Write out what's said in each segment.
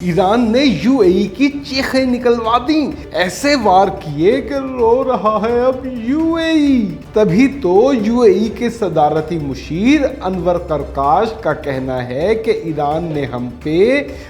ایران نے UAE کی چیخیں نکلوا دیں، ایسے وار کیے کہ رو رہا ہے اب UAE۔ تبھی تو UAE کے صدارتی مشیر انور قرقاش کا کہنا ہے کہ ایران نے ہم پہ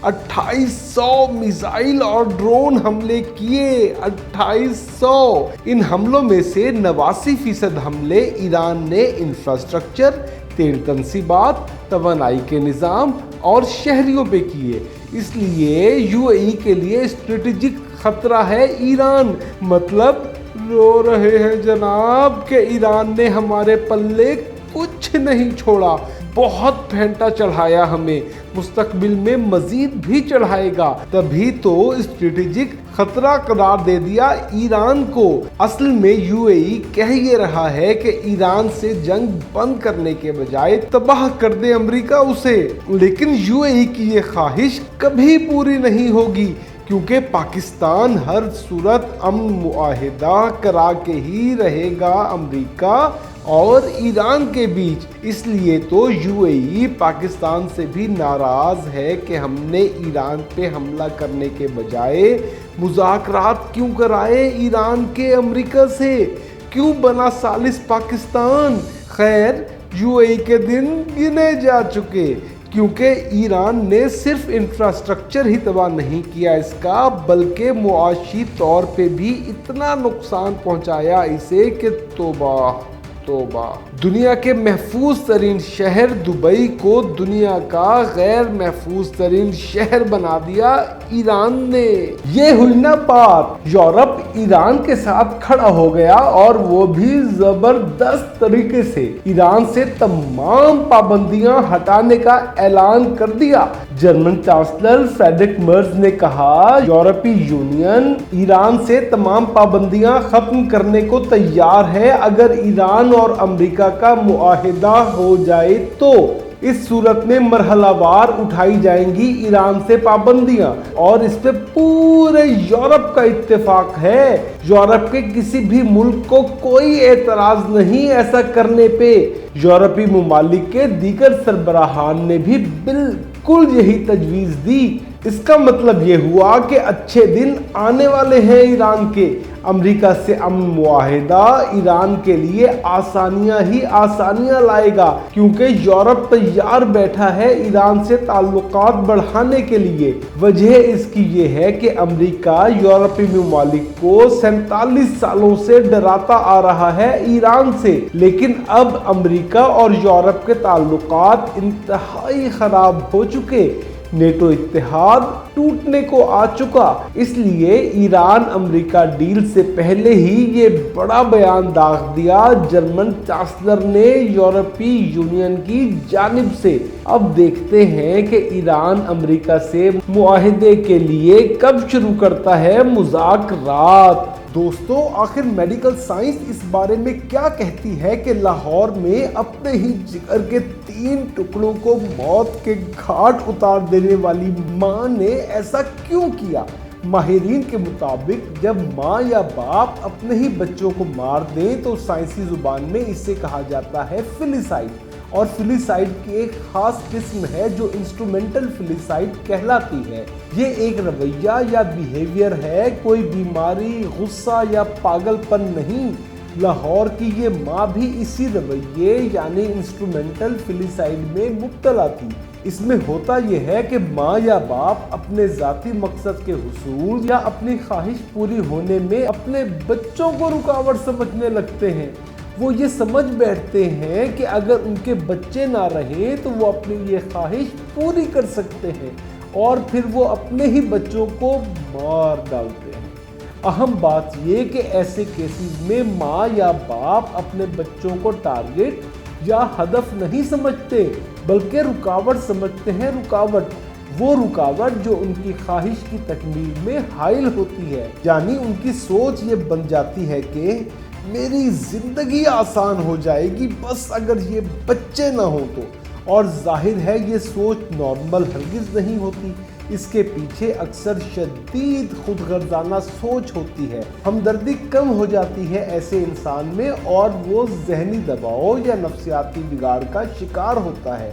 2800 میزائل اور ڈرون حملے کیے۔ 2800۔ ان حملوں میں سے 89% حملے ایران نے انفراسٹرکچر، تیل تنصیبات، توانائی کے نظام اور شہریوں پہ کیے۔ اس لیے UAE کے لیے اسٹریٹجک خطرہ ہے ایران۔ مطلب رو رہے ہیں جناب کہ ایران نے ہمارے پلے کچھ نہیں چھوڑا، بہت پھینٹا چڑھایا ہمیں، مستقبل میں مزید بھی چڑھائے گا۔ تبھی تو اسٹریٹجک خطرہ قرار دے دیا ایران کو۔ اصل میں UAE کہہ یہ رہا ہے کہ ایران سے جنگ بند کرنے کے بجائے تباہ کر دے امریکہ اسے، لیکن UAE کی یہ خواہش کبھی پوری نہیں ہوگی، کیونکہ پاکستان ہر صورت امن معاہدہ کرا کے ہی رہے گا امریکہ اور ایران کے بیچ۔ اس لیے تو UAE پاکستان سے بھی ناراض ہے کہ ہم نے ایران پہ حملہ کرنے کے بجائے مذاکرات کیوں کرائے ایران کے امریکہ سے، کیوں بنا ثالث پاکستان۔ خیر، UAE کے دن گنے جا چکے، کیونکہ ایران نے صرف انفراسٹرکچر ہی تباہ نہیں کیا اس کا، بلکہ معاشی طور پہ بھی اتنا نقصان پہنچایا اسے کہ توبہ توبہ۔ دنیا کے محفوظ ترین شہر دبئی کو دنیا کا غیر محفوظ ترین شہر بنا دیا ایران نے۔ یہ ہوئی نا بات، یورپ ایران کے ساتھ کھڑا ہو گیا اور وہ بھی زبردست طریقے سے۔ ایران سے تمام پابندیاں ہٹانے کا اعلان کر دیا۔ جرمن چانسلر فریڈرک مرز نے کہا، یورپی یونین ایران سے تمام پابندیاں ختم کرنے کو تیار ہے اگر ایران اور امریکہ کا معاہدہ ہو جائے تو۔ اس صورت میں مرحلہ وار اٹھائی جائیں گی ایران سے پابندیاں، اور اس پہ پورے یورپ کا اتفاق ہے۔ یورپ کے کسی بھی ملک کو کوئی اعتراض نہیں ایسا کرنے پہ۔ یورپی ممالک کے دیگر سربراہان نے بھی بالکل یہی تجویز دی۔ اس کا مطلب یہ ہوا کہ اچھے دن آنے والے ہیں ایران کے۔ امریکہ سے امن معاہدہ ایران کے لیے آسانیاں ہی آسانیاں لائے گا، کیونکہ یورپ تیار بیٹھا ہے ایران سے تعلقات بڑھانے کے لیے۔ وجہ اس کی یہ ہے کہ امریکہ یورپی ممالک کو 47 سالوں سے ڈراتا آ رہا ہے ایران سے، لیکن اب امریکہ اور یورپ کے تعلقات انتہائی خراب ہو چکے۔ نیٹو اتحاد ٹوٹنے کو آ چکا۔ اس لیے ایران امریکہ ڈیل سے پہلے ہی یہ بڑا بیان داغ دیا جرمن چانسلر نے یورپی یونین کی جانب سے۔ اب دیکھتے ہیں کہ ایران امریکہ سے معاہدے کے لیے کب شروع کرتا ہے مذاکرات۔ دوستو، آخر میڈیکل سائنس اس بارے میں کیا کہتی ہے کہ لاہور میں اپنے ہی جگر کے 3 ٹکڑوں کو موت کے گھاٹ اتار دینے والی ماں نے ایسا کیوں کیا؟ ماہرین کے مطابق جب ماں یا باپ اپنے ہی بچوں کو مار دیں تو سائنسی زبان میں اسے کہا جاتا ہے فلیسائڈ، اور فلیسائڈ کی ایک خاص قسم ہے جو انسٹرومنٹل فلیسائڈ کہلاتی ہے۔ یہ ایک رویہ یا بیہیویئر ہے، کوئی بیماری، غصہ یا پاگل پن نہیں۔ لاہور کی یہ ماں بھی اسی رویے یعنی انسٹرومنٹل فلیسائڈ میں مبتلا تھی۔ اس میں ہوتا یہ ہے کہ ماں یا باپ اپنے ذاتی مقصد کے حصول یا اپنی خواہش پوری ہونے میں اپنے بچوں کو رکاوٹ سمجھنے لگتے ہیں۔ وہ یہ سمجھ بیٹھتے ہیں کہ اگر ان کے بچے نہ رہیں تو وہ اپنی یہ خواہش پوری کر سکتے ہیں، اور پھر وہ اپنے ہی بچوں کو مار ڈالتے ہیں۔ اہم بات یہ کہ ایسے کیسز میں ماں یا باپ اپنے بچوں کو ٹارگٹ یا ہدف نہیں سمجھتے، بلکہ رکاوٹ سمجھتے ہیں۔ رکاوٹ، وہ رکاوٹ جو ان کی خواہش کی تکمیل میں حائل ہوتی ہے۔ یعنی ان کی سوچ یہ بن جاتی ہے کہ میری زندگی آسان ہو جائے گی بس اگر یہ بچے نہ ہوں تو۔ اور ظاہر ہے یہ سوچ نارمل ہرگز نہیں ہوتی، اس کے پیچھے اکثر شدید خود غرضانہ سوچ ہوتی ہے۔ ہمدردی کم ہو جاتی ہے ایسے انسان میں، اور وہ ذہنی دباؤ یا نفسیاتی بگاڑ کا شکار ہوتا ہے۔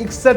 61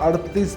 38